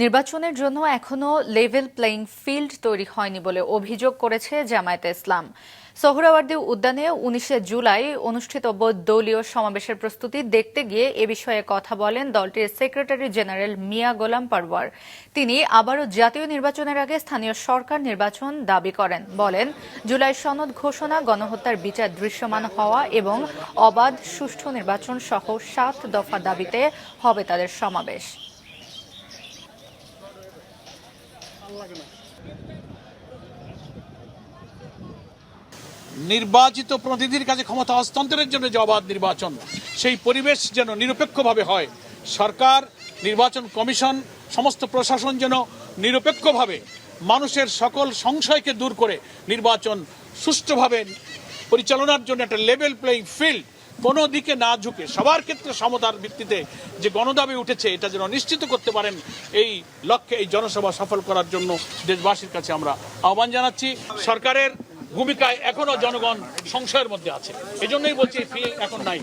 নির্বাচনের জন্য এখনও লেভেল প্লেইং ফিল্ড তৈরি হয়নি বলে অভিযোগ করেছে জামায়াতে ইসলাম। সোহরাওয়ার্দী উদ্যানে ১৯ জুলাই অনুষ্ঠিতব্য দলীয় সমাবেশের প্রস্তুতি দেখতে গিয়ে এ বিষয়ে কথা বলেন দলটির সেক্রেটারি জেনারেল মিয়া গোলাম পারওয়ার। তিনি আবারও জাতীয় নির্বাচনের আগে স্থানীয় সরকার নির্বাচন দাবি করেন। বলেন, জুলাই সনদ ঘোষণা, গণহত্যার বিচার দৃশ্যমান হওয়া এবং অবাধ সুষ্ঠু নির্বাচন সহ ৭ দফা দাবিতে হবে তাদের সমাবেশ। নির্বাচিত প্রতিনিধির কাছে ক্ষমতা হস্তান্তরের জন্য যে অবাধ নির্বাচন, সেই পরিবেশ যেন নিরপেক্ষভাবে হয়। সরকার, নির্বাচন কমিশন, সমস্ত প্রশাসন যেন নিরপেক্ষভাবে মানুষের সকল সংশয়কে দূর করে নির্বাচন সুষ্ঠুভাবে পরিচালনার জন্য একটা লেভেল প্লেইং ফিল্ড, কোনো দিকে না ঝুঁকে সবার ক্ষেত্রে সমতার ভিত্তিতে যে গণদাবি উঠেছে, এটা যেন নিশ্চিত করতে পারেন। এই লক্ষ্যে এই জনসভা সফল করার জন্য দেশবাসীর কাছে আমরা আহ্বান জানাচ্ছি। সরকারের ভূমিকায় এখনো জনগণ সংশয়ের মধ্যে আছে, এজন্যই বলছি ফি এখন নাই।